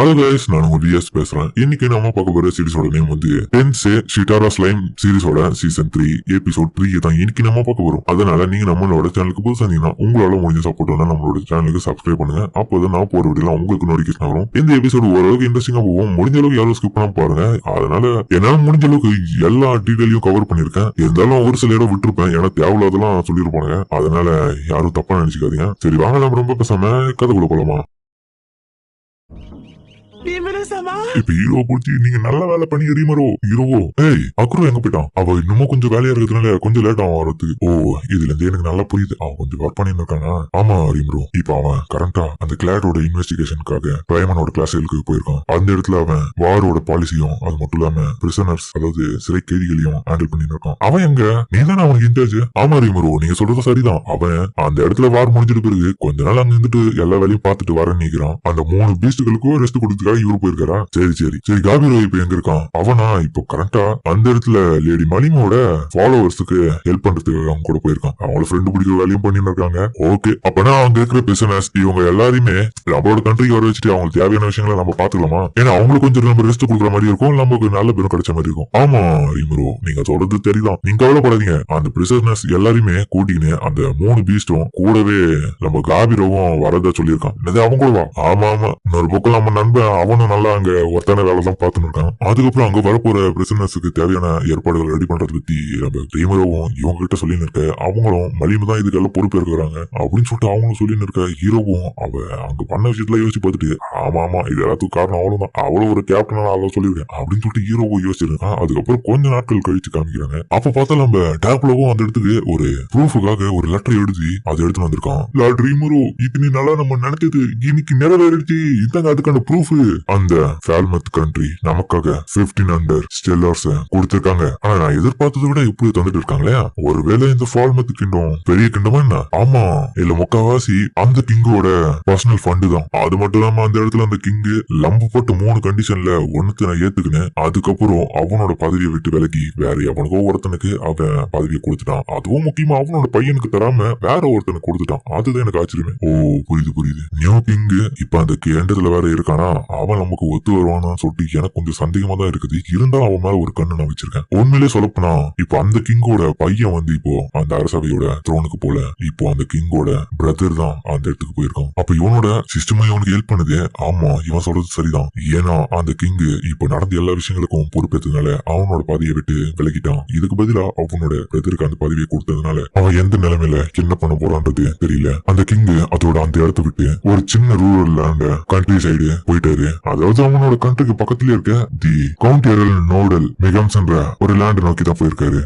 Hello guys, நான் உங்க DS பேசுறேன். இன்னைக்கு நம்ம பார்க்க போற சீரிஸோட நேம் வந்து டென்சே ஷிட்டாரா ஸ்லைம் சீரிஸோட சீசன் 3 எபிசோட் 3 தான் இன்னைக்கு நம்ம பார்க்க போறோம். அதனால நீங்க நம்மளோட சேனலுக்கு புதுசா இருந்தீங்கன்னா உங்களால முடிஞ்ச சப்போர்ட் வேணா நம்மளோட சேனலுக்கு சப்ஸ்கிரைப் பண்ணுங்க. அப்போதான் நான் போற வீடியோ உங்களுக்கு நோட்டிபிகேஷன் வரும். இந்த எபிசோடு ஓரளவுக்கு இன்ட்ரெஸ்டிங்கா போகும். முடிஞ்ச அளவுக்கு யாரும் ஸ்கிப் பண்ணாம பாருங்க. அதனால என்னால முடிஞ்ச அளவுக்கு எல்லா டீடைலையும் கவர் பண்ணிருக்கேன். இருந்தாலும் ஒரு சில இடம் விட்டுருப்பேன். ஏன்னா தேவையில்லாதெல்லாம் சொல்லிருப்பாங்க. அதனால யாரும் தப்பா நினைச்சுக்காதீங்க. சரி வாங்க, நம்ம ரொம்ப பேசாம கதைக்குள்ள போலாமா? இப்ப ஹீரோ பிடிச்சி நீங்க நல்ல வேலை பண்ணி ரீமரோ ஹீரோவோ. ஏய் அக்ரோ எங்க போயிட்டான்? அவ இன்னமும் கொஞ்சம் வேலையா இருக்கிறதுனால கொஞ்சம் லேட் ஆகும் வரதுக்கு. ஓ, இதுல இருந்து எனக்கு நல்லா புரியுது. அவன் கொஞ்சம் ஒர்க் பண்ணிட்டு இருக்கானா? ஆமா ரீமரோ. இப்ப அவன் கரண்டா அந்த கிளாடோட இன்வெஸ்டிகேஷனுக்காக பிரைமனோட கிளாஸ்களுக்கு போயிருக்கான். அந்த இடத்துல அவன் வாரோட பாலிசியும் அது மட்டும் இல்லாம பிரிசனர்ஸ் அதாவது சிறை கைதிகளையும் ஹேண்டில் பண்ணிட்டு இருக்கான். அவன் எங்க? நீ தானே அவனுக்கு இன்சார்ஜ்? ஆமா ரீமரோ, நீங்க சொல்றது சரிதான். அவன் அந்த இடத்துல வார் முடிஞ்சிட்டு பிறகு கொஞ்ச நாள் அங்க இருந்துட்டு எல்லா வேலையும் பார்த்துட்டு வரேன்னு நிக்கிறான். அந்த 3 பீஸ்டுகளுக்கும் ரெஸ்ட் கொடுத்துக்காக இவரு போயிருக்காரா? சரி காபிரோ இப்ப எங்க இருக்கான்? அவனா இப்போ கரெக்டா அந்த இடத்துல லேடி மலிமோட ஃபாலோவர்ஸுக்கு ஹெல்ப் பண்றதுக்கு அவங்க கூட போயிருக்கான். அவங்கள ஃப்ரெண்டு பிடிக்கிற வேலையும் பண்ணிட்டு இருக்காங்க. ஓகே, அப்பனா அங்க இருக்கிற பிசினஸ் இவங்க எல்லாருமே நம்மளோட கண்ட்ரிக்கு வர வச்சுட்டு அவங்களுக்கு தேவையான விஷயங்களை நம்ம பாத்துக்கலாமா? ஏன்னா அவங்களுக்கு கொஞ்சம் நம்ம ரெஸ்ட் கொடுக்குற மாதிரி இருக்கும், நமக்கு நல்ல பேரும் கிடைச்ச மாதிரி இருக்கும். ஆமா ரீமரோ, நீங்க சொல்றது தெரியுதான். நீங்க கவலைப்படாதீங்க. அந்த பிரிசனர்ஸ் எல்லாருமே கூட்டின்னு அந்த 3 பீஸ்டும் கூடவே நம்ம காபிரோவும் வரதா சொல்லியிருக்கான். அவங்க கூடவா? ஆமா இன்னொரு பக்கம் நம்ம நண்பன் அவனும் நல்லா அங்க ஒருத்தான வேலை தான் பார்த்துன்னு இருக்கான். அதுக்கப்புறம் அங்க வரப்போற பிரிசனர்ஸுக்கு தேவையான ஏற்பாடுகள் ரெடி பண்றதை பத்தி நம்ம ரீமரோவும் இவங்க கிட்ட சொல்லின்னு இருக்க. அவங்களும் மலிமு தான் இதுக்கெல்லாம் பொறுப்பு இருக்கிறாங்க அப்படின்னு சொல்லிட்டு அவங்களும் சொல்லின்னு இருக்க. ஹீரோவும் அவ அங்க பண்ண விஷயத்துல யோசிச்சு பார்த்துட்டு ஆமா இது எல்லாத்துக்கும் காரணம் அவ்வளவுதான், அவ்வளவு ஒரு கேப்டனா நான் சொல்லியிருக்கேன் அப்படின்னு சொல்லிட்டு ஹீரோவும் யோசிச்சிருக்கான். அதுக்கப்புறம் கொஞ்ச நாட்கள் கழிச்சு காமிக்கிறாங்க. அப்ப பார்த்தா நம்ம டேப்லவும் அந்த இடத்துக்கு ஒரு ப்ரூஃபுக்காக ஒரு லெட்டர் எழுதி அதை எடுத்து வந்திருக்கான். லார்ட் ரீமரோ, இத்தனை நாளா நம்ம நினைச்சது இன்னைக்கு நிறைவேறிடுச்சு. இதாங்க அதுக்கான ப்ரூஃப். அந்த ஃபால்மத் கண்ட்ரி நமக்காக 1500 ஸ்டெல்லார்ஸ் கொடுத்திருக்காங்க. ஆனா நான் எதிர்பார்த்ததை விட இப்படி தந்துட்டு இருக்காங்களே. ஒருவேளை இந்த ஃபால்மத் கிங்டம் பெரிய கிங்டமா என்ன? ஆமா, இல்ல முக்காவாசி அந்த கிங்கோட பர்சனல் ஃபண்டு தான். அது மட்டும் இல்லாம அந்த இடத்துல அந்த கிங்கு லம்பு போட்டு 3 கண்டிஷன்ல ஒண்ணுத்த நான் ஏத்துக்கினேன். அதுக்கப்புறம் அவனோட பதவியை விட்டு விலகி வேற எவனுக்கோ ஒருத்தனுக்கு அவன் பதவியை கொடுத்துட்டான். அதுவும் முக்கியமா அவனோட பையனுக்கு தராம வேற ஒருத்தனுக்கு கொடுத்துட்டான். அதுதான் எனக்கு ஆச்சரியமே. ஓ புரியுது. நியூ கிங்கு இப்ப அந்த கேண்டத்துல வேற இருக்கானா? அவன் நமக்கு ஒத்து வருவான்னு சொல்லிட்டு எனக்கு கொஞ்சம் சந்தேகமா தான் இருக்குது. இருந்தாலும் அவன் மேல ஒரு கண்ணு நான் வச்சிருக்கேன். உண்மையிலே சொல்லப்போனா இப்ப அந்த கிங்கோட பையன் வந்து இப்போ அந்த அரசவையோட த்ரோனுக்கு போல இப்போ அந்த கிங்கோட பிரதர் தான் அந்த இடத்துக்கு போயிருக்கான். அப்ப இவனோட சிஸ்டமா இவனுக்கு ஹெல்ப் பண்ணுது. ஆமா, இவன் சொல்றது சரிதான். ஏன்னா அந்த கிங்கு இப்ப நடந்த எல்லா விஷயங்களுக்கும் பொறுப்பேற்றதுனால அவனோட பதவியை விட்டு விலகிட்டான். இதுக்கு பதிலா அவனோட பிரதருக்கு அந்த பதவியை கொடுத்ததுனால அவன் எந்த நிலைமையில என்ன பண்ண போறான்றது தெரியல. அந்த கிங்கு அதோட அந்த இடத்த விட்டு ஒரு சின்ன ரூரல் லேண்ட் கண்ட்ரி சைடு போயிட்டாரு. அதாவது அவனோட கண்ட்ரிக்கு பக்கத்துல இருக்க தி கவுண்டியரல் நோடல் மெகம்ஸ்ன்ற ஒரு லேண்ட் நோக்கி தான் போயிருக்காரு.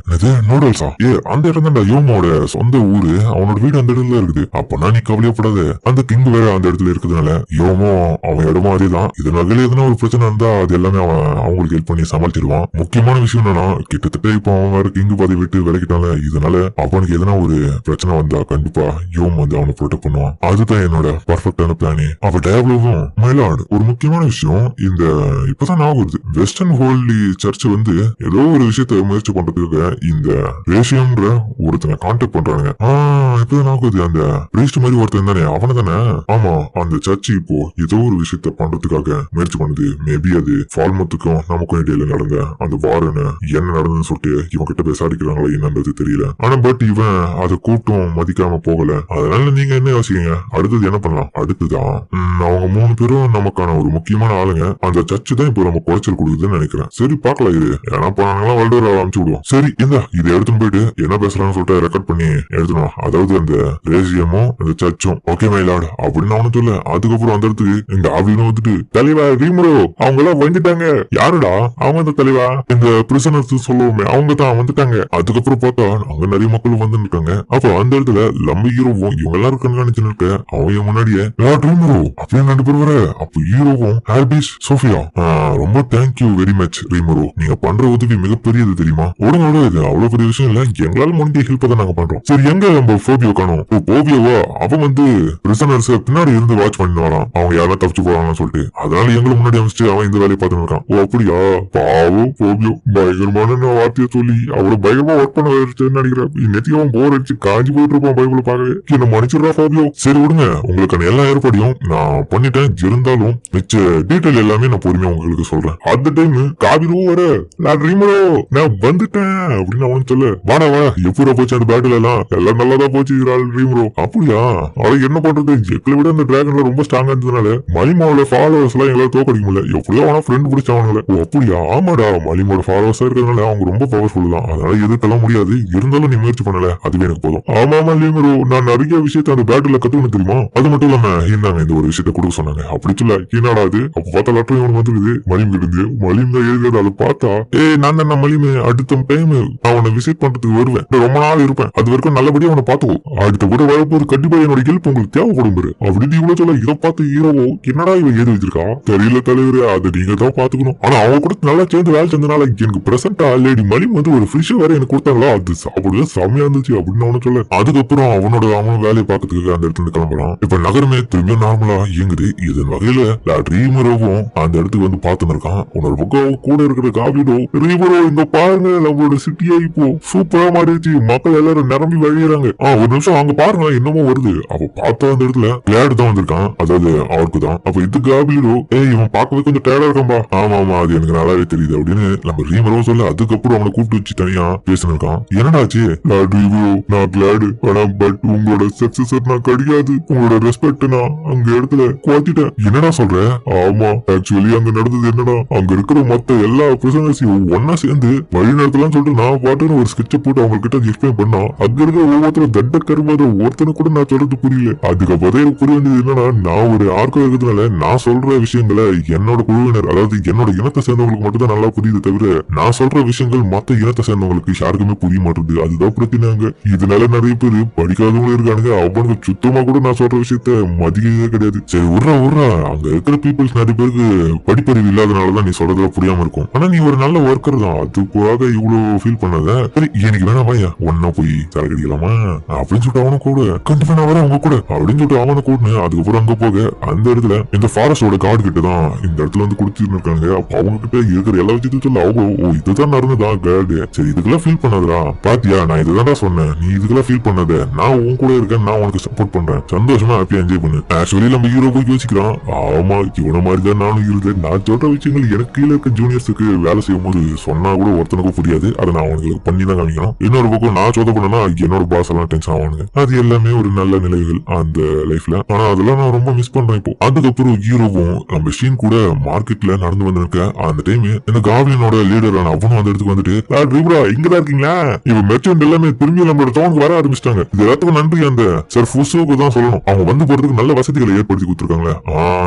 நோடல்ஸா? அந்த இடம் தான் யோமோட சொந்த ஊரு. அவனோட வீடு அந்த இடத்துல இருக்குது. அப்பனா நீ கவலையப்படாத. அந்த கிங் வேற அந்த இடத்துல இருக்கிறதுனால யோமோ அவன் இடமா அதேதான். இதன் வகையில எதனா ஒரு பிரச்சனை இருந்தா அது எல்லாமே அவன் அவங்களுக்கு ஹெல்ப் பண்ணி சமாளிச்சிருவான். முக்கியமான விஷயம் என்னன்னா கிட்டத்தட்ட இப்போ அவன் வேற கிங் பதவி விட்டு விலகிட்டால. இதனால அவனுக்கு எதனா ஒரு பிரச்சனை வந்தா கண்டிப்பா யோம் வந்து அவனை ப்ரொடெக்ட் பண்ணுவான். அதுதான் என்னோட பர்ஃபெக்டான பிளானே. அவ டேவ்லோவும் மயிலாடு ஒரு முக்கியமான விஷயம் இந்த இப்பதான் நான் வருது. வெஸ்டர்ன் ஹோலி சர்ச் வந்து ஏதோ ஒரு விஷயத்த முயற்சி பண்றதுக்காக இந்த ரேஷியம்ன்ற ஒருத்தனை கான்டாக்ட் பண்றாங்க. இப்பதான் நான் வருது. அந்த பிரீஸ்ட் மாதிரி ஒருத்தன் தானே அவனை தானே? ஆமா, அந்த சர்ச் இப்போ ஏதோ ஒரு விஷயத்த பண்றதுக்காக முயற்சி பண்ணுது. மேபி அது ஃபால்மத்துக்கும் நமக்கும் இடையில நடந்த அந்த வாரன்னு என்ன நடந்ததுன்னு சொல்லிட்டு இவன் கிட்ட விசாரிக்கிறாங்களா என்னன்றது தெரியல. ஆனா பட் இவன் அதை கூட்டம் மதிக்காம போகல. அதனால நீங்க என்ன யோசிக்கீங்க? அடுத்தது என்ன பண்ணலாம்? அடுத்துதான் அவங்க 3 பேரும் நமக்கான ஒரு முக்கியமான ஆளுங்க. அந்த சர்ச்சு தான் இப்போ நம்ம குறைச்சல் கொடுக்குதுன்னு நினைக்கிறேன். சரி பாக்கலாம். இது ஏன்னா போனாங்களா வல்டர் அனுப்பிச்சு விடுவோம். சரி இதை எடுத்துன்னு போயிட்டு என்ன பேசுறான்னு சொல்லிட்டு ரெக்கார்ட் பண்ணி எடுத்துனோம். அதாவது அந்த ரேசியமும் அந்த சர்ச்சும் ஓகே மயிலாடு அப்படின்னு அவனு சொல்ல. அதுக்கப்புறம் அந்த இடத்துக்கு இந்த அப்படின்னு வந்துட்டு தலைவா ரீமரோ அவங்க எல்லாம் வந்துட்டாங்க. யாருடா அவங்க? அந்த தலைவா இந்த பிரிசனர்ஸ் சொல்லுவோமே அவங்க தான் வந்துட்டாங்க. அதுக்கப்புறம் பார்த்தா அங்க நிறைய மக்களும் வந்து இருக்காங்க. அப்போ அந்த இடத்துல லம்பு ஹீரோவும் இவங்க எல்லாரும் கண்காணிச்சு இருக்க. அவங்க முன்னாடியே ரீமரோ அப்படின்னு 2 பேர் வர. அப்போ ஹீரோவும் ஹார்பிஸ் சோஃபியா ரொம்ப தேங்க்யூ வெரி மச் ரீமரோ, நீங்க பண்ற உதவி மிகப்பெரியது தெரியுமா? உடனே இது அவ்வளவு பெரிய விஷயம் இல்ல, எங்களால முடிஞ்ச ஹெல்ப் தான் நாங்க பண்றோம். சரி எங்க நம்ம போபியோ காணோம்? போபியோவா? அவன் வந்து பிரிசனர்ஸ் பின்னாடி இருந்து வாட்ச் பண்ணி வரான். அவங்க யாரும் தப்பிச்சு போறாங்கன்னு சொல்லிட்டு. அதனால எங்களை முன்னாடி அமைச்சிட்டு அவன் இந்த வேலையை பார்த்துட்டு இருக்கான். ஓ அப்படியா? பாவம் போபியோ பயங்கரமான வார்த்தையை சொல்லி அவ்வளவு பயங்கரமா ஒர்க் பண்ண வச்சுன்னு நினைக்கிறேன். இன்னைக்கு அவன் போர் அடிச்சு காஞ்சி போயிட்டு இருப்பான் பைபிளை பார்க்கவே. என்ன மன்னிச்சிடுறா போபியோ. சரி விடுங்க, உங்களுக்கான எல்லா ஏற்பாடையும் நான் பண்ணிட்டேன். இருந்தாலும் மிச்ச டீடைல் எல்லாமே நான் பொறுமையா உங்களுக்கு சொல்றேன். அந்த டைம் காபிரோ வர நான் ட்ரீமரோ நான் வந்துட்டேன் அப்படின்னு அவனுக்கு சொல்ல, வாடா வாடா எப்பூரா போச்சு அந்த பேட்டில் எல்லாம் நல்லாதான் போச்சு ட்ரீமரோ. அப்படியா அதை என்ன பண்றது, எங்களை விட அந்த டிராகன்ல ரொம்ப ஸ்ட்ராங்கா இருந்ததுனால மலிமாவோட ஃபாலோவர்ஸ் எல்லாம் எங்களால தோக்கடிக்க முடியல. எப்படியோ அவனா ஃப்ரெண்ட் பிடிச்சவங்கள. ஓ அப்படியா, ஆமாடா மலிமோட ஃபாலோவர்ஸா இருக்கிறதுனால அவங்க ரொம்ப பவர்ஃபுல் தான், அதனால எதிர்க்கலாம் முடியாது. இருந்தாலும் நீ முயற்சி பண்ணல, அதுவே எனக்கு போதும். ஆமா ஆமா லிமரோ, நான் நிறைய விஷயத்த அந்த பேட்டில் கத்துக்கணும் தெரியுமா. அது மட்டும் இல்லாம இந்தாங்க இந்த ஒரு விஷயத்த கொடுக்க சொன்னாங்க. அப்படி சொல்ல என்னடா அது, அப்ப பார்த்தா லெட்டர் இவனுக்கு வந்துருக்குது மலிம் இருந்து. மலிம் தான் எழுதுறது. அதை பார்த்தா நான் தான் மலிம் அடுத்த டைம் நான் உன்னை விசிட் பண்றதுக்கு வருவேன், ரொம்ப நாள் இருப்பேன், அது வரைக்கும் நல்லபடியா அவனை பாத்துக்கோ, அடுத்த கூட வரப்போது கண்டிப்பா என்னோட ஹெல்ப் உங்களுக்கு தேவைப்படும் பாரு அப்படின்னு இவ்வளவு சொல்ல, இதை பார்த்து ஹீரோவோ என்னடா இவன் ஏது வச்சிருக்கா தெரியல தலைவரு, அதை நீங்க தான் பாத்துக்கணும். ஆனா அவங்க கூட நல்லா சேர்ந்து வேலை செஞ்சனால எனக்கு பிரசன்டா லேடி மலிம் வந்து ஒரு ஃபிஷ் வேற எனக்கு கொடுத்தாங்களா, அது சாப்பிடுறது செம்மையா இருந்துச்சு அப்படின்னு அவனு சொல்ல, அதுக்கப்புறம் அவன் வேலையை பார்க்கறதுக்கு அந்த இடத்துல கிளம்புறான். இப்ப நகரமே திரும்பியும் நார்மலா இயங்குது. இதன் வகையில ரீமரோவும் அந்த இடத்துக்கு வந்து பாத்துன்னு இருக்கான். உன்னோட பக்கம் கூட இருக்கிற காபிடோ, ரீமரோ இங்க பாருங்க நம்மளோட சிட்டியா இப்போ சூப்பரா மாறிடுச்சு, மக்கள் எல்லாரும் நிரம்பி வழியிறாங்க. ஒரு நிமிஷம் அங்க பாருங்க என்னமோ வருது. அவ பார்த்தா அந்த இடத்துல கிளாடு தான் வந்திருக்கான், அதாவது அவருக்கு தான். அப்ப இது காபிடோ, இவன் பார்க்கவே கொஞ்சம் டயர்டா இருக்கான்பா. ஆமா ஆமா அது எனக்கு நல்லாவே தெரியுது அப்படின்னு நம்ம ரீமரோ சொல்ல, அதுக்கப்புறம் அவனை கூப்பிட்டு வச்சு தனியா பேசினு இருக்கான். என்னடாச்சு, நான் கிளாடு பட் உங்களோட சக்சஸர் நான் கிடையாது, உங்களோட ரெஸ்பெக்ட் நான் அங்க இடத்துல குவாத்திட்டேன். என்னடா சொல்ற. ஆமா ஆக்சுவலி அங்க நடந்தது என்னடா, அங்க இருக்கிற மொத்த எல்லா பிரிசனர்ஸையும் ஒன்னா சேர்ந்து வழி நடத்தலாம் சொல்லிட்டு நான் பாட்டுன்னு ஒரு ஸ்கெட்ச போட்டு அவங்க கிட்ட எக்ஸ்பிளைன் பண்ணா, அங்க இருக்கிற ஒவ்வொருத்தரும் தண்ட கருமாத ஒருத்தனை கூட நான் சொல்றது புரியல. அதுக்கப்புறம் எனக்கு புரிய வேண்டியது என்னன்னா, நான் ஒரு ஆர்க்கோ இருக்கிறதுனால நான் சொல்ற விஷயங்களை என்னோட குழுவினர், அதாவது என்னோட இனத்தை சேர்ந்தவங்களுக்கு மட்டும் தான் நல்லா புரியுது தவிர நான் சொல்ற விஷயங்கள் மத்த இனத்தை சேர்ந்தவங்களுக்கு யாருக்குமே புரிய மாட்டேங்குது. அதுதான் பிரச்சனைங்க. இதனால நிறைய பேர் படிக்காதவங்களும் இருக்கானுங்க, அவனுக்கு சுத்தமா கூட நான் சொல்ற விஷயத்த மதிக்கவே கிடையாது. சரி உர்றா அங்க இருக்கிற பீப்புள்ஸ் நிறைய பேருக்கு படிப்பறிவு இல்லாதனாலதான் நீ சொல்றதுல புரியாம இருக்கும். ஆனா நீ ஒரு நல்ல ஒர்க்கர் தான், அதுக்காக இவ்வளவு ஃபீல் பண்ணாத. சரி எனக்கு வேணாமா ஒன்னா போய் சரக்கு அடிக்கலாமா அப்படின்னு சொல்லிட்டு அவனை கூட, கண்டிப்பா நான் வரேன் அவங்க கூட அப்படின்னு சொல்லிட்டு அவனை கூடனு அதுக்கப்புறம் அங்க போக அந்த இடத்துல இந்த ஃபாரஸ்டோட கார்டு கிட்ட தான் இந்த இடத்துல வந்து குடுத்துட்டு இருக்காங்க. அப்ப அவங்க கிட்ட இருக்கிற எல்லா விஷயத்தையும் சொல்ல அவங்க இதுதான் நடந்ததா கார்டு. சரி இதுக்கெல்லாம் ஃபீல் பண்ணாதரா, பாத்தியா நான் இதுதான் சொன்னேன், நீ இதுக்கெல்லாம் ஃபீல் பண்ணாத, நான் உன் கூட இருக்கேன், நான் உனக்கு சப்போர்ட் பண்றேன், சந்தோஷமா ஹாப்பியா என்ஜாய் பண்ணு. ஆக்சுவலி நம்ம ஹீரோ போய் யோசிக்கிறான், ஆமா இவன மாதிரிதான் நானும் இருந்தேன், நான் சொல்ற விஷயங்கள் எனக்கு கீழே இருக்க ஜூனியர்ஸுக்கு வேலை செய்யும் போது சொன்னா கூட ஒருத்தனுக்கும் புரியாது, அதை நான் அவனுக்கு பண்ணி தான் காமிக்கணும். இன்னொரு பக்கம் நான் சொத பண்ணனா என்னோட பாஸ் எல்லாம் டென்ஷன் ஆவானுங்க. அது எல்லாமே ஒரு நல்ல நிலைகள் அந்த லைஃப்ல. ஆனா அதெல்லாம் நான் ரொம்ப மிஸ் பண்றேன் இப்போ. அதுக்கப்புறம் ஹீரோவும் நம்ம ஷீன் கூட மார்க்கெட்ல நடந்து வந்திருக்க அந்த டைம் இந்த காவ்லினோட லீடரான அவனும் அந்த இடத்துக்கு வந்துட்டு, இங்கதான் இருக்கீங்களா, இப்ப மெர்ச்சன்ட் எல்லாமே திரும்பி நம்மளோட டவுனுக்கு வர ஆரம்பிச்சிட்டாங்க, இது எல்லாத்துக்கும் நன்றி அந்த சார் ஃபுசுக்கு தான் சொல்லணும், அவங்க வந்து போறதுக்கு நல்ல வசதிகளை ஏற்படுத்தி கொடுத்துருக்காங்களே.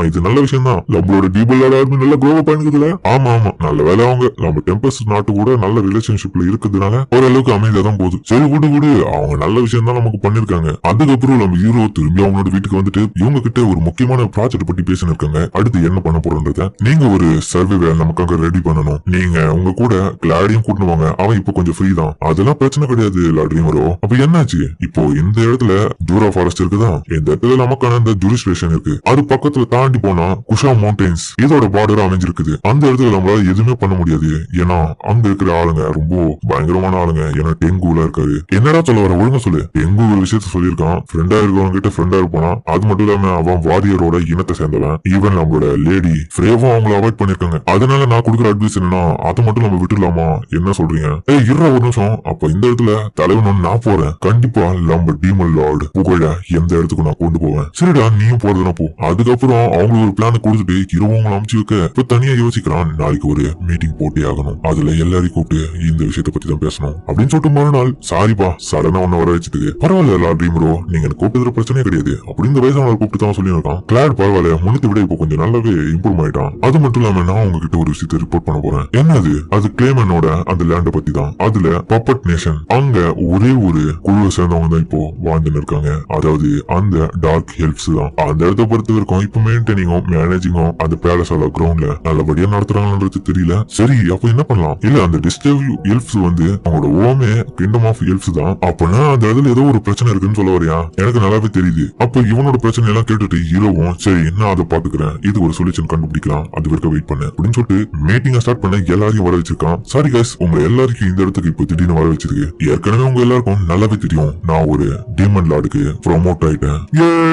இது நல்ல விஷயம் தான், நம்மளோட டீபிள் ஆர்மி நல்ல குரோவ் பண்ணிக்குதுல. ஆமா நல்ல வேலை அவங்க நம்ம டெம்பஸ் நாட்டு கூட நல்ல ரிலேஷன்ஷிப்ல இருக்கிறதுனால ஓரளவுக்கு அமைதியா தான் போகுது. சரி விடு அவங்க நல்ல விஷயம் தான் நமக்கு பண்ணிருக்காங்க. அதுக்கப்புறம் நம்ம ஹீரோ திரும்பி அவங்களோட வீட்டுக்கு வந்துட்டு இவங்க கிட்ட ஒரு முக்கியமான ப்ராஜெக்ட் பத்தி பேசினு இருக்காங்க. அடுத்து என்ன பண்ண போறோன்றத, நீங்க ஒரு சர்வே நமக்காக ரெடி பண்ணணும், நீங்க உங்க கூட கிளாடியும் கூட்டிட்டு வாங்க, அவன் இப்ப கொஞ்சம் ஃப்ரீ தான், அதெல்லாம் பிரச்சனை கிடையாது லாட்ரிமரோ. அப்ப என்னாச்சு, இப்போ இந்த இடத்துல ஜூரா ஃபாரஸ்ட் இருக்குதா, இந்த இடத்துல நமக்கான இந்த ஜூரிஸ்டிரேஷன் இருக்கு, அது பக்கத்துல தாண்டி போனா குஷா மவுண்டன்ஸ் இதோட பார்டர் அமைஞ்சிருக்குது. அந்த இடத்துல நம்மளால எதுவுமே பண்ண முடியாது, ஏன்னா அங்க இருக்கிற ஆளுங்க ரொம்ப பயங்கரமான ஆளுங்க. ஏன்னா டெங்குல இருக்காரு. என்னடா சொல்ல வர, ஒழுங்கா சொல்லு. டெங்கு ஒரு விஷயத்த சொல்லியிருக்கான், ஃப்ரெண்டா இருக்கிறவங்க கிட்ட ஃப்ரெண்டா இருப்பானா, அது மட்டும் இல்லாம அவன் வாரியரோட இனத்தை சேர்ந்தவன். ஈவன் நம்மளோட லேடி ஃப்ரேவும் அவங்கள அவாய்ட் பண்ணிருக்காங்க. அதனால நான் கொடுக்குற அட்வைஸ் என்னன்னா, அதை மட்டும் நம்ம விட்டுலாமா, என்ன சொல்றீங்க? இருற ஒரு நிமிஷம். அப்ப இந்த இடத்துல தலைவன் நான் போறேன், கண்டிப்பா நம்ம டீமன் லார்டு புகழ எந்த இடத்துக்கு நான் கொண்டு போவேன். சரிடா நீயும் போறதுனா போ. அதுக்கப்புறம் அவங்களுக்கு ஒரு பிளான கொடுத்துட்டு ஹீரோவங்களை அமுச்சு வைக்க இப்ப தனியா யோசிக்கிறான், நாளைக்கு ஒரு மீட்டிங் போட்டே ஆகணும், அதுல எல்லாரையும் கூப்பிட்டு இந்த விஷயத்த பத்தி தான் பேசணும் அப்படின்னு சொல்லிட்டு மறுநாள், சாரிப்பா சடனா ஒன்ன வர வச்சுட்டு, பரவாயில்ல ட்ரீமரோ நீங்க எனக்கு கூப்பிட்டு பிரச்சனையே கிடையாது அப்படின்னு வயசானவரை கூப்பிட்டு தான் சொல்லியிருக்கான். கிளாட் பரவாயில்ல முன்னத்தை விட இப்போ கொஞ்சம் நல்லாவே இம்ப்ரூவ் ஆயிட்டான். அது மட்டும் இல்லாம நான் உங்ககிட்ட ஒரு விஷயத்தை ரிப்போர்ட் பண்ண போறேன். என்னது, அது கிளேமனோட அந்த லேண்ட பத்தி தான். அதுல பப்பட் நேஷன் அங்க ஒரே ஒரு குழுவை சேர்ந்தவங்க தான் இப்போ வாழ்ந்துன்னு இருக்காங்க, அதாவது அந்த டார்க் ஹெல்ப்ஸ் தான். அந்த இடத்த பொறுத்த வரைக்கும் இப்ப மெயின்டைனிங்கும் மேனேஜிங்கும் அந்த பேலஸோட கிரவுண்ட்ல நல்லபடியா நடத்துறாங்கன்றது தெரியல. சரி அப்ப என்ன பண்ணலாம், இல்ல அந்த டிஸ்டர்வ் எல்ஃப்ஸ் வந்து அவங்களோட ஓமே கிங்டம் ஆஃப் எல்ஃப்ஸ் தான், அப்பனா அந்த இடத்துல ஏதோ ஒரு பிரச்சனை இருக்குன்னு சொல்ல வரியா, எனக்கு நல்லாவே தெரியுது. அப்ப இவனோட பிரச்சனை எல்லாம் கேட்டுட்டு ஹீரோவும் சரி நான் அதை பாத்துக்கிறேன், இது ஒரு சொல்யூஷன் கண்டுபிடிக்கலாம், அது வரைக்கும் வெயிட் பண்ண அப்படின்னு சொல்லிட்டு மீட்டிங் ஸ்டார்ட் பண்ண எல்லாரையும் வர வச்சிருக்கான். சாரி கைஸ் உங்க எல்லாருக்கும் இந்த இடத்துக்கு இப்போ திடீர்னு வர வச்சிருக்கு, ஏற்கனவே உங்க எல்லாருக்கும் நல்லாவே தெரியும் நான் ஒரு டீமன் லார்டுக்கு ப்ரொமோட் ஆயிட்டேன்,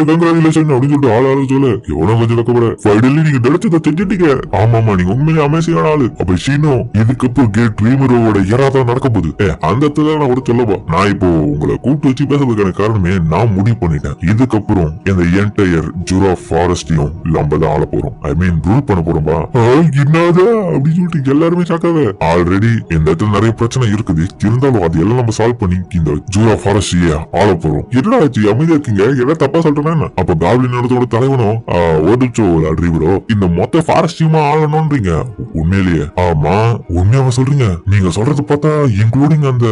கங்க்ராச்சுலேஷன் அப்படின்னு சொல்லிட்டு ஆளாளு சொல்ல எவ்வளவு கொஞ்சம் வைக்கப்பட ஃபைனலி நீங்க நினைச்சதை செஞ்சுட்டீங்க. ஆமாமா, நீங்க உண்மையிலே அமேசிங்கான ஆளு. அப்ப ஷீனோ, இதுக்கப்புறம் கேட் ரீமரோட எறாதான் நடக்க போகுது. அந்த இடத்துல நான் ஒரு சொல்லப்பா, நான் இப்போ உங்களை கூப்பிட்டு வச்சு பேசுறதுக்கான காரணமே நான் முடிவு பண்ணிட்டேன். இதுக்கப்புறம் இந்த என்டையர் ஜூரா ஃபாரஸ்டையும் நம்ம தான் ஆள போறோம். ஐ மீன் ரூல் பண்ண போறோம்பா. என்னதா அப்படின்னு சொல்லிட்டு எல்லாருமே சாக்காத. ஆல்ரெடி இந்த இடத்துல நிறைய பிரச்சனை இருக்குது. இருந்தாலும் அது எல்லாம் நம்ம சால்வ் பண்ணி இந்த ஜூரா ஃபாரஸ்டையே ஆள போறோம். என்னடா ஆச்சு அமைதியா இருக்கீங்க? என்ன தப்பா சொல்றேன்? அப்ப காப்ளின் இடத்தோட தலைவனும் ஓடிச்சோ ப்ரோ, இந்த மொத்த ஃபாரஸ்டையுமா ஆளணும்ன்றீங்க? உண்மையிலேயே? ஆமா, உண்மையாவ சொல்றீங்க? நீங்க சொல்றது பார்த்தா இன்க்ளூடிங் அந்த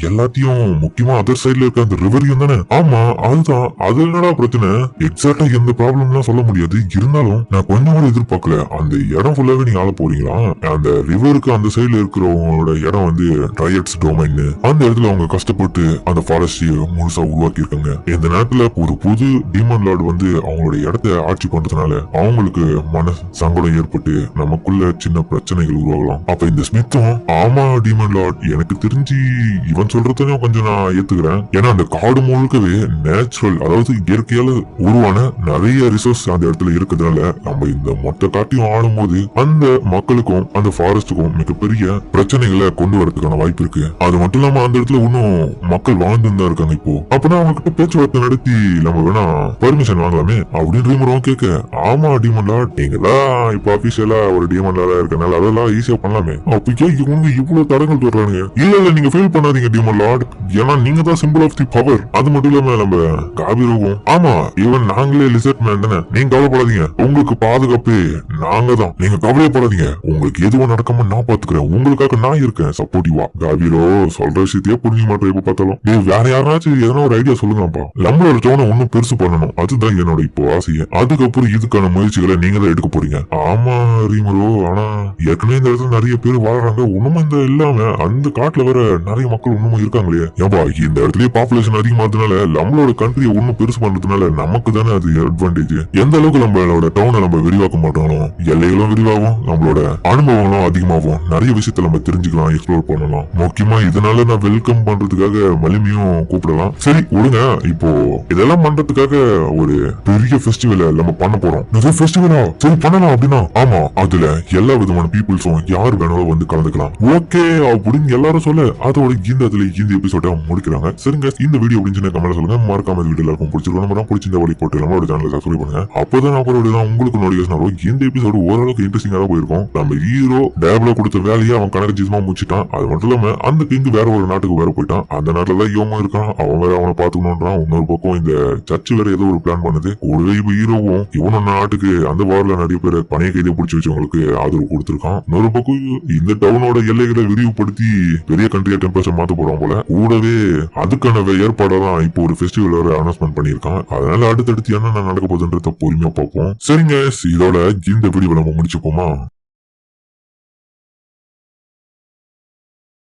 எல்லாத்தையும், முக்கியமா அதர் சைடுல இருக்க அந்த ரிவரையும் தானே? ஆமா, அதுதான். அது என்னடா பிரச்சனை? எக்ஸாக்டா எந்த ப்ராப்ளம்லாம் சொல்ல முடியாது. இருந்தாலும் நான் கொஞ்சம் கூட எதிர்பார்க்கல. அந்த இடம் ஃபுல்லாவே நீங்க ஆள போறீங்களா? அந்த ரிவருக்கு அந்த சைடுல இருக்கிறவங்களோட இடம் வந்து ட்ரையட்ஸ் டொமைன். அந்த இடத்துல அவங்க கஷ்டப்பட்டு அந்த ஃபாரஸ்ட் முழுசா உருவாக்கி இருக்காங்க. இந்த நேரத்துல ஒரு புது டீமன் லார்டு வந்து அவங்களோட இடத்தை ஆட்சி பண்றதுனால அவங்களுக்கு மன சங்கடம் ஏற்பட்டு நமக்குள்ள சின்ன பிரச்சனைகள் உருவாகலாம். அப்ப இந்த ஸ்மித்தும், ஆமா டீமன் லார்ட், எனக்கு தெரிஞ்சு இவன் சொல்றதையும் கொஞ்சம் நான் ஏத்துக்கிறேன். ஏன்னா அந்த காடு முழுக்கவே நேச்சுரல், அதாவது இயற்கையால உருவான நிறைய ரிசோர்ஸ் அந்த இடத்துல இருக்கிறதுனால நம்ம இந்த மொத்த காட்டையும் ஆடும் போது அந்த மக்களுக்கும் அந்த ஃபாரஸ்டுக்கும் மிகப்பெரிய பிரச்சனைகளை கொண்டு வரதுக்கான வாய்ப்பு இருக்கு. அது மட்டும் இல்லாம அந்த இடத்துல இன்னும் மக்கள் வாழ்ந்துதான் இருக்காங்க. இப்போ அப்படின்னா அவங்க கிட்ட பேச்சுவார்த்தை நடத்தி நம்ம வேணா பெர்மிஷன் வாங்கலாமே அப்படின்னு ரீமரும் கேட்க, ஆமா டீமன் லார்ட், நீங்க தான் இப்ப அபிஷியலா ஒரு டீமன் லார்டா இருக்கனால அதெல்லாம் ஈஸியா பண்ணலாமே. அப்ப இவங்க இவ்வளவு தடங்கள் சொல்றாங்க. இல்ல நீங்க ஃபீல் பண்ணாதீங்க டீமன் லார்ட், ஏன்னா நீங்க தான் சிம்பிள் ஆஃப் தி பவர். அது மட்டும் இல்லாம நம்ம காபிரோவும், ஆமா இவன் நாங்களே லிசர்ட் மேன் தானே, நீங்க கவலைப்படாதீங்க, உங்களுக்கு பாதுகாப்பு நாங்க தான், நீங்க கவலைப்படாதீங்க, உங்களுக்கு எதுவும் நடக்காம நான் பாத்துக்கிறேன், உங்களுக்காக நான் இருக்கேன் சப்போர்ட்டிவா. காபிரோ சொல்ற விஷயத்தையே புரிஞ்சுக்க மாட்டேன். எப்ப பார்த்தாலும் நீ வேற யாராச்சும் எதனா ஒரு ஐடியா சொல்லுங்கப்பா, நம்மளோட டோனை இன்னும் பெருசு பண்ணணும், அதுதான் என்னோட இப்போ ஆசையை. அதுக்கப்புறம் இதுக்கான முயற்சிகளை நீங்க தான் எடுக்க போறீங்க. ஆமா ரீமரோ, ஆனா ஏற்கனவே இந்த இடத்துல நிறைய பேர் வாழ்றாங்க. இன்னும் இந்த இல்லாம அந்த காட்டுல வேற நிறைய மக்கள் இன்னமும் இருக்காங்களே. ஏன்பா இந்த இடத்துலயே பாப்புலேஷன் அதிகமானதுனால நம்மளோட கண்ட்ரியை இன்னும் பெருசு பண்றதுனால நமக்கு தானே அது அட்வான்டேஜ். எந்த அளவுக்கு நம்மளோட டவுனை நம்ம விரிவாக்க மாட்டாலும் எல்லைகளும் விரிவாகும், நம்மளோட அனுபவங்களும் அதிகமாகும், நிறைய விஷயத்த நம்ம தெரிஞ்சுக்கலாம், எக்ஸ்ப்ளோர் பண்ணலாம். முக்கியமா இதனால நான் வெல்கம் பண்றதுக்காக மலிமையும் கூப்பிடலாம். சரி விடுங்க, இப்போ இதெல்லாம் பண்றதுக்காக ஒரு பெரிய ஃபெஸ்டிவல் நம்ம பண்ண போறோம். ஃபெஸ்டிவலா? சரி பண்ணலாம். அப்படின்னா ஆமா, அதுல எல்லா விதமான பீப்புள்ஸும் யார் வேணாலும் வந்து கலந்துக்கலாம். ஓகே அப்படின்னு எல்லாரும் சொல்ல அதோட இந்த எபிசோட முடிக்கிறாங்க. சரிங்க, இந்த வீடியோ அப்படின்னு கமெண்ட் சொல்லுங்க. மறக்காம இந்த வீடியோ எல்லாருக்கும் பிடிச்சிருக்கோம். பிடிச்சிருந்த வழி போட்டு நம்மளோட சேனலை சப்ஸ்கிரைப் பண்ணுங்க. அப்பதான் அப்புறம் உங்களுக்கு நோட்டிபிகேஷன் வரும். இந்த எபிசோடு ஓரளவுக்கு இன்ட்ரெஸ்டிங்கா தான் போயிருக்கும். நம்ம ஹீரோ டேப்ல கொடுத்த வேலையை அவன் கனகஜிதமா முடிச்சிட்டான். அது மட்டும் இல்லாம அந்த கிங் வேற ஒரு நாட்டுக்கு வேற போயிட்டான். அந்த நாட்டுல தான் யோமா இருக்கான். அவன் வேற அவனை பாத்துக்கணும்ன்றான். இன்னொரு பக்கம் இந்த சர்ச் வேற ஏதோ ஒரு பிளான் பண்ணுது. கூடவே இப்ப ஹீரோவும் இவனோட நாட்டுக்கு அந்த வார்ல நிறைய பேர் பணைய கைதை பிடிச்சி வச்சவங்களுக்கு ஆதரவு கொடுத்திருக்கான். இன்னொரு பக்கம் இந்த டவுனோட எல்லைகளை விரிவுபடுத்தி பெரிய கண்ட்ரியா டெம்பரேச்சர் மாத்த போறான் போல. கூடவே அதுக்கான ஏற்பாடெல்லாம் இப்போ ஒரு ஃபெஸ்டிவல் வேற அனௌன்ஸ்மெண்ட் பண்ணிருக்கான். அதனால அடுத்தடுத்து என்ன நடக்க போகுதுன்றத பொறுமையா பார்ப்போம். சரிங்க, இதோட இந்த வீடியோ நம்ம முடிச்சுப்போமா?